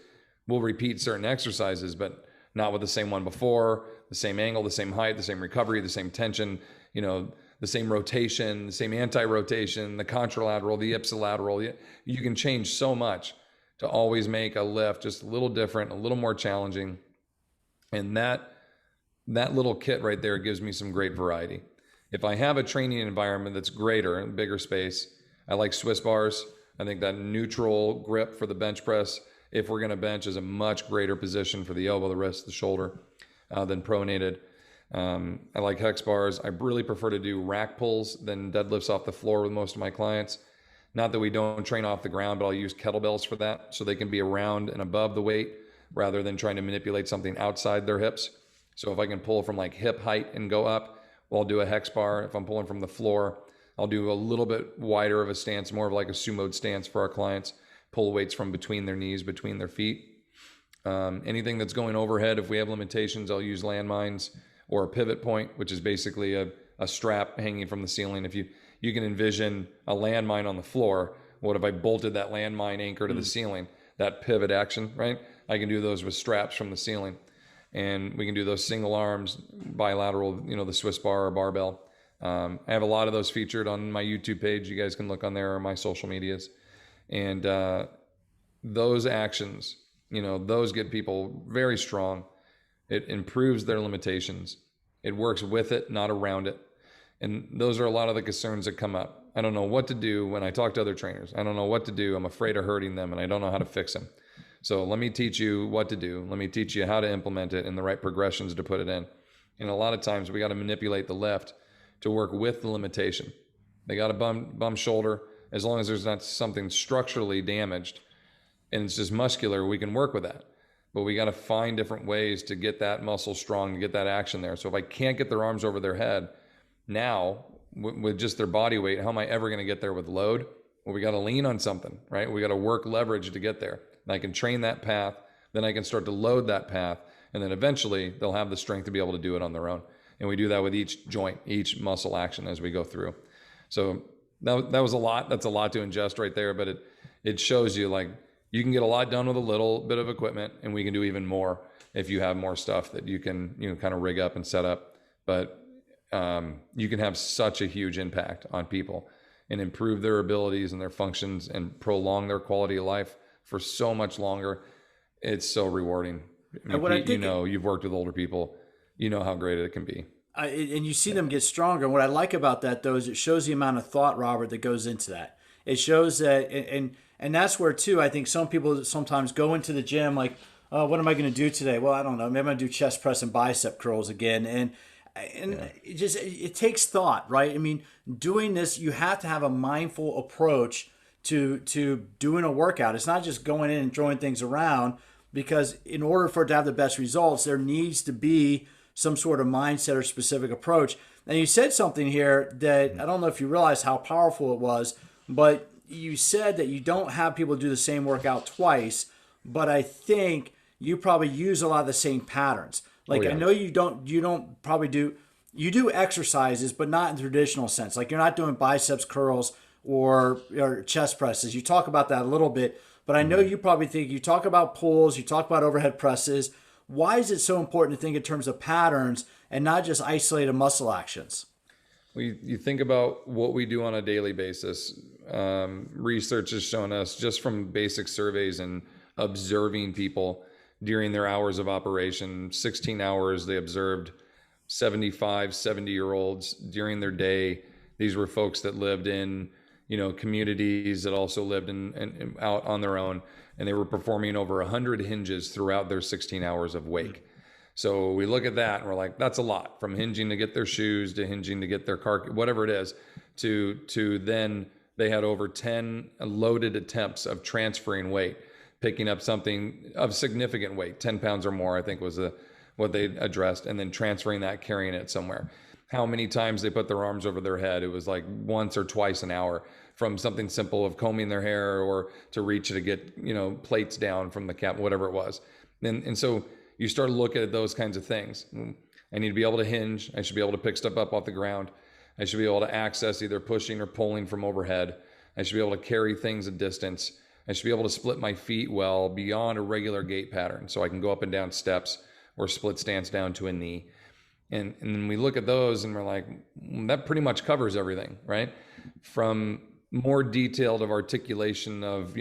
We'll repeat certain exercises, but not with the same one before, the same angle, the same height, the same recovery, the same tension, the same rotation, the same anti-rotation, the contralateral, the ipsilateral. You can change so much to always make a lift just a little different, a little more challenging. And that little kit right there gives me some great variety. If I have a training environment that's greater and bigger space, I like Swiss bars. I think that neutral grip for the bench press, if we're going to bench, is a much greater position for the elbow, the wrist, the shoulder than pronated. I like hex bars. I really prefer to do rack pulls than deadlifts off the floor with most of my clients. Not that we don't train off the ground, but I'll use kettlebells for that so they can be around and above the weight rather than trying to manipulate something outside their hips. So if I can pull from like hip height and go up, well, I'll do a hex bar. If I'm pulling from the floor, I'll do a little bit wider of a stance, more of like a sumo stance for our clients. Pull weights from between their knees, between their feet. Anything that's going overhead, if we have limitations, I'll use landmines or a pivot point, which is basically a strap hanging from the ceiling. If you can envision a landmine on the floor, what if I bolted that landmine anchor to the ceiling? That pivot action, right? I can do those with straps from the ceiling. And we can do those single arms, bilateral, the Swiss bar or barbell. I have a lot of those featured on my YouTube page. You guys can look on there, or my social medias. And those actions, those get people very strong. It improves their limitations. It works with it, not around it. And those are a lot of the concerns that come up. I don't know what to do when I talk to other trainers. I don't know what to do. I'm afraid of hurting them, and I don't know how to fix them. So let me teach you what to do. Let me teach you how to implement it and the right progressions to put it in. And a lot of times we got to manipulate the lift to work with the limitation. They got a bum shoulder. As long as there's not something structurally damaged and it's just muscular, we can work with that. But we got to find different ways to get that muscle strong, to get that action there. So if I can't get their arms over their head now with just their body weight, how am I ever going to get there with load? Well, we got to lean on something, right? We got to work leverage to get there. And I can train that path, then I can start to load that path, and then eventually they'll have the strength to be able to do it on their own. And we do that with each joint, each muscle action as we go through. So that was a lot. That's a lot to ingest right there, but it shows you like you can get a lot done with a little bit of equipment, and we can do even more if you have more stuff that you can kind of rig up and set up. But you can have such a huge impact on people and improve their abilities and their functions and prolong their quality of life for so much longer. It's so rewarding. I mean, Pete, you've worked with older people. You know how great it can be. And you see them get stronger. And what I like about that, though, is it shows the amount of thought, Robert, that goes into that. It shows that, and And that's where too, I think some people sometimes go into the gym like, oh, what am I going to do today? Well, I don't know. Maybe I'm going to do chest press and bicep curls again. And it takes thought, right? I mean, doing this, you have to have a mindful approach to doing a workout. It's not just going in and throwing things around, because in order for it to have the best results, there needs to be some sort of mindset or specific approach. And you said something here that I don't know if you realize how powerful it was, but you said that you don't have people do the same workout twice, but I think you probably use a lot of the same patterns. Like, I know you don't probably you do exercises, but not in the traditional sense. Like, you're not doing biceps curls or chest presses. You talk about that a little bit, but I know you probably think, you talk about pulls, you talk about overhead presses. Why is it so important to think in terms of patterns and not just isolated muscle actions? You think about what we do on a daily basis. Research has shown us, just from basic surveys and observing people during their hours of operation, 16 hours, they observed 75, 70-year-olds during their day. These were folks that lived in, communities that also lived in out on their own, and they were performing over 100 hinges throughout their 16 hours of wake. So we look at that and we're like, that's a lot, from hinging to get their shoes, to hinging to get their car, whatever it is, to then they had over 10 loaded attempts of transferring weight, picking up something of significant weight, 10 pounds or more, I think was what they addressed, and then transferring that, carrying it somewhere. How many times they put their arms over their head? It was like once or twice an hour, from something simple of combing their hair or to reach to get, plates down from the cap, whatever it was. And so you start looking at those kinds of things. I need to be able to hinge. I should be able to pick stuff up off the ground. I should be able to access either pushing or pulling from overhead. I should be able to carry things a distance. I should be able to split my feet well beyond a regular gait pattern, so I can go up and down steps or split stance down to a knee. And then we look at those and we're like, that pretty much covers everything, right? From more detailed of articulation of,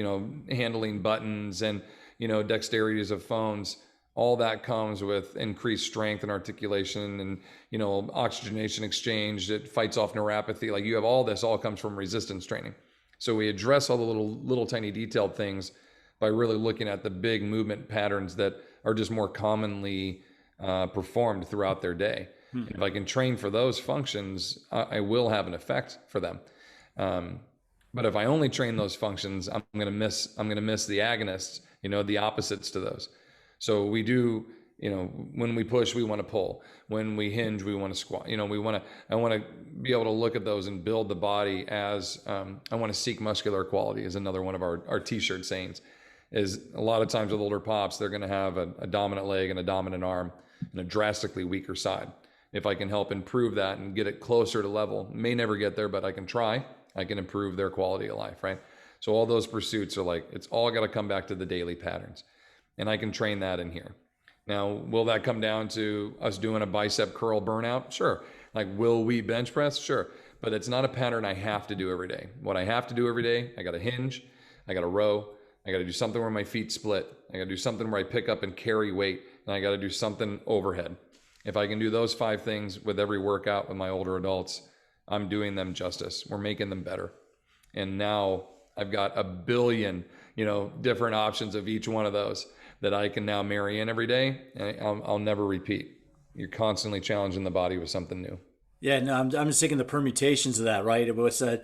handling buttons and, dexterities of phones. All that comes with increased strength and articulation and, oxygenation exchange that fights off neuropathy. Like, you have all this, all comes from resistance training. So we address all the little tiny detailed things by really looking at the big movement patterns that are just more commonly performed throughout their day. If I can train for those functions, I will have an effect for them. But if I only train those functions, I'm going to miss the agonists, the opposites to those. So we do, when we push, we want to pull. When we hinge, we want to squat. I want to be able to look at those and build the body as, I want to seek muscular quality is another one of our t-shirt sayings. Is a lot of times with older pops, they're going to have a dominant leg and a dominant arm and a drastically weaker side. If I can help improve that and get it closer to level, may never get there, but I can try. I can improve their quality of life, right? So all those pursuits are like, it's all got to come back to the daily patterns. And I can train that in here. Now, will that come down to us doing a bicep curl burnout? Sure. Like, will we bench press? Sure. But it's not a pattern I have to do every day. What I have to do every day, I got to hinge, I got to row, I got to do something where my feet split, I got to do something where I pick up and carry weight, and I got to do something overhead. If I can do those 5 things with every workout with my older adults, I'm doing them justice. We're making them better. And now I've got a billion, different options of each one of those that I can now marry in every day, and I'll never repeat. You're constantly challenging the body with something new. Yeah, no, I'm just thinking the permutations of that, right? What's the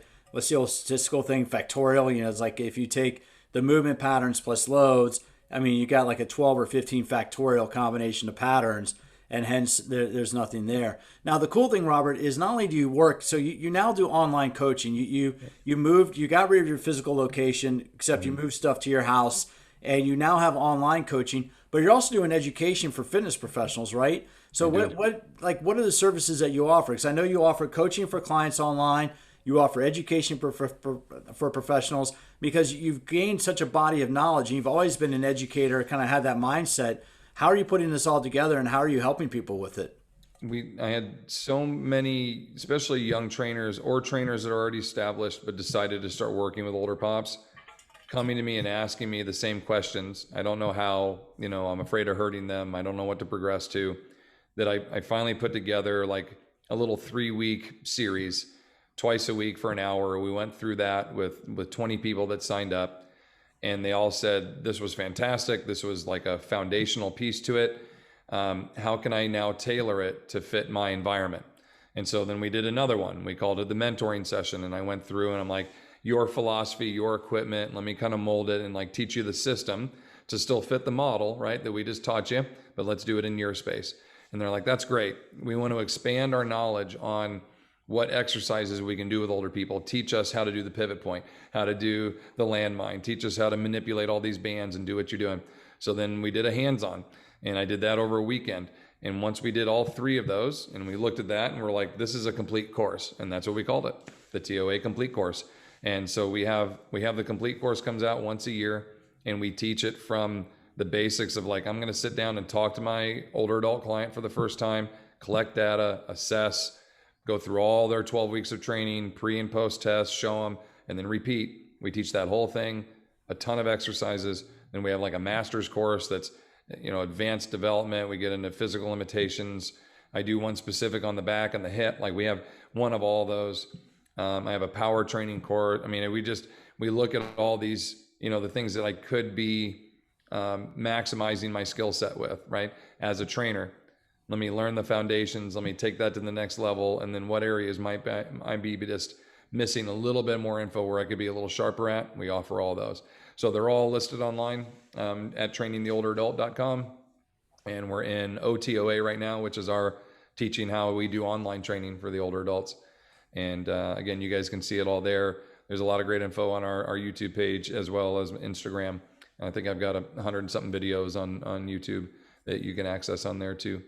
old statistical thing, factorial? It's like if you take the movement patterns plus loads, you got like a 12 or 15 factorial combination of patterns, and hence there's nothing there. Now, the cool thing, Robert, is not only do you work, so you now do online coaching. You got rid of your physical location, except you moved stuff to your house, and you now have online coaching, but you're also doing education for fitness professionals, right? So what are the services that you offer? Because I know you offer coaching for clients online, you offer education for professionals, because you've gained such a body of knowledge, and you've always been an educator, kind of had that mindset. How are you putting this all together, and how are you helping people with it? I had so many, especially young trainers or trainers that are already established but decided to start working with older pops, coming to me and asking me the same questions. I don't know how, I'm afraid of hurting them. I don't know what to progress to. That I finally put together like a little 3-week series, twice a week for an hour. We went through that with 20 people that signed up. and they all said, this was fantastic. This was like a foundational piece to it. How can I now tailor it to fit my environment? And so then we did another one. We called it the mentoring session. And I went through and I'm like, your philosophy, your equipment, let me kind of mold it and like teach you the system to still fit the model, right, that we just taught you, but let's do it in your space. And they're like, that's great. We want to expand our knowledge on what exercises we can do with older people. Teach us how to do the pivot point, how to do the landmine, teach us how to manipulate all these bands and do what you're doing. So then we did a hands-on, and I did that over a weekend. And once we did all 3 of those, and we looked at that and we're like, this is a complete course. And that's what we called it, the TOA complete course. And so we have the complete course comes out once a year, and we teach it from the basics of like, I'm going to sit down and talk to my older adult client for the first time, collect data, assess, go through all their 12 weeks of training, pre and post tests, show them, and then repeat. We teach that whole thing, a ton of exercises. Then we have like a master's course that's, advanced development. We get into physical limitations. I do one specific on the back and the hip. Like we have one of all those. I have a power training course. I mean, we look at all these, the things that I could be maximizing my skill set with, right? As a trainer, let me learn the foundations. Let me take that to the next level. And then what areas might be just missing a little bit more info where I could be a little sharper at. We offer all those. So they're all listed online at trainingtheolderadult.com. And we're in OTOA right now, which is our teaching how we do online training for the older adults. And again, you guys can see it all there. There's a lot of great info on our YouTube page as well as Instagram. And I think I've got 100 and something videos on YouTube that you can access on there too.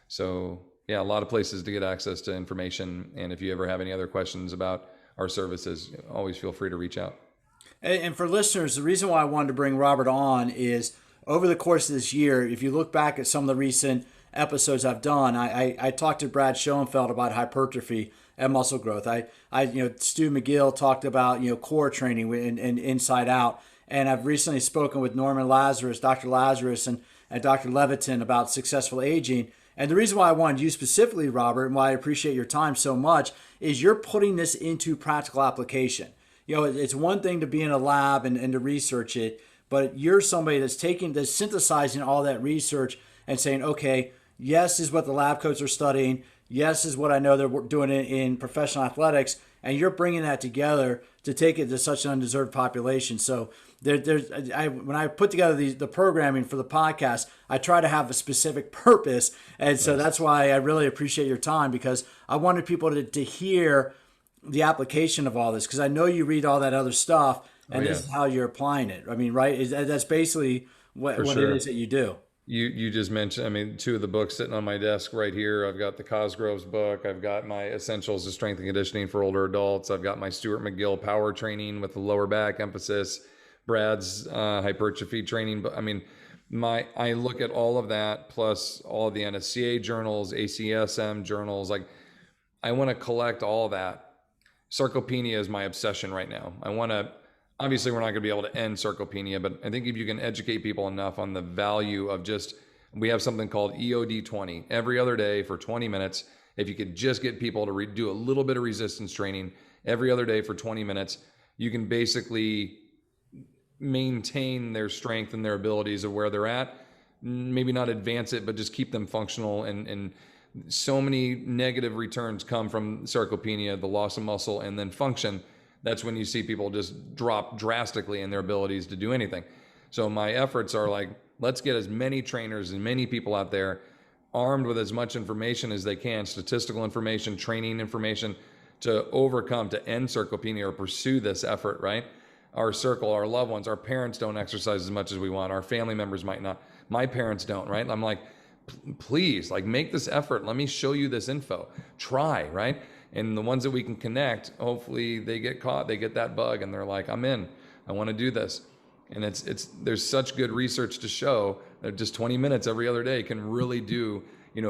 So yeah, a lot of places to get access to information. And if you ever have any other questions about our services, always feel free to reach out. And for listeners, the reason why I wanted to bring Robert on is over the course of this year, if you look back at some of the recent episodes I've done, I talked to Brad Schoenfeld about hypertrophy and muscle growth. Stu McGill talked about, core training and inside out. And I've recently spoken with Norman Lazarus, Dr. Lazarus, and Dr. Levitin about successful aging. And the reason why I wanted you specifically, Robert, and why I appreciate your time so much is you're putting this into practical application. It's one thing to be in a lab and to research it, but you're somebody that's synthesizing all that research and saying, okay, yes, is what the lab coats are studying. Yes, is what I know they're doing in professional athletics. And you're bringing that together to take it to such an undeserved population. So when I put together the programming for the podcast, I try to have a specific purpose. And so that's why I really appreciate your time, because I wanted people to hear the application of all this, because I know you read all that other stuff, and this is how you're applying it. I mean, right? That's basically what it is that you do. You just mentioned, 2 of the books sitting on my desk right here. I've got the Cosgrove's book. I've got my Essentials of Strength and Conditioning for Older Adults. I've got my Stuart McGill Power Training with the lower back emphasis, Brad's hypertrophy training. But I look at all of that, plus all of the NSCA journals, ACSM journals. Like, I want to collect all that. Sarcopenia is my obsession right now. Obviously, we're not going to be able to end sarcopenia, but I think if you can educate people enough on the value of we have something called EOD 20 every other day for 20 minutes. If you could just get people to do a little bit of resistance training every other day for 20 minutes, you can basically maintain their strength and their abilities of where they're at. Maybe not advance it, but just keep them functional. And so many negative returns come from sarcopenia, the loss of muscle, and then function. That's when you see people just drop drastically in their abilities to do anything. So my efforts are like, let's get as many trainers and many people out there armed with as much information as they can, statistical information, training information, to end sarcopenia or pursue this effort, right? Our circle, our loved ones, our parents don't exercise as much as we want. Our family members might not. My parents don't, right? I'm like, please, make this effort. Let me show you this info. Try, right? And the ones that we can connect, hopefully they get caught, they get that bug, and they're like, I'm in. I want to do this. And there's such good research to show that just 20 minutes every other day can really do,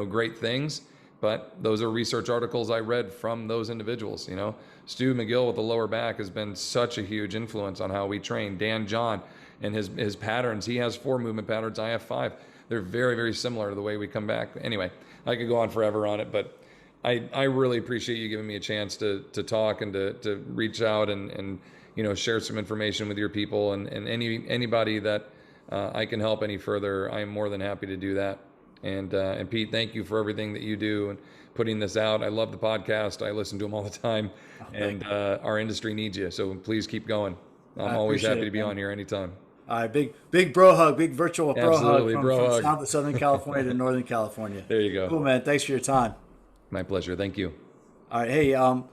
great things. But those are research articles I read from those individuals. Stu McGill with the lower back has been such a huge influence on how we train. Dan John and his patterns, he has 4 movement patterns, I have 5. They're very, very similar to the way we come back. Anyway, I could go on forever on it, but I really appreciate you giving me a chance to talk and to reach out and share some information with your people, and anybody that I can help any further, I'm more than happy to do that. And Pete, thank you for everything that you do and putting this out. I love the podcast. I listen to them all the time, and our industry needs you. So please keep going. I'm always happy to be on here anytime. All right, big bro hug, big virtual bro Absolutely, hug from Southern California to Northern California. There you go. Cool, man. Thanks for your time. My pleasure. Thank you. All right, hey,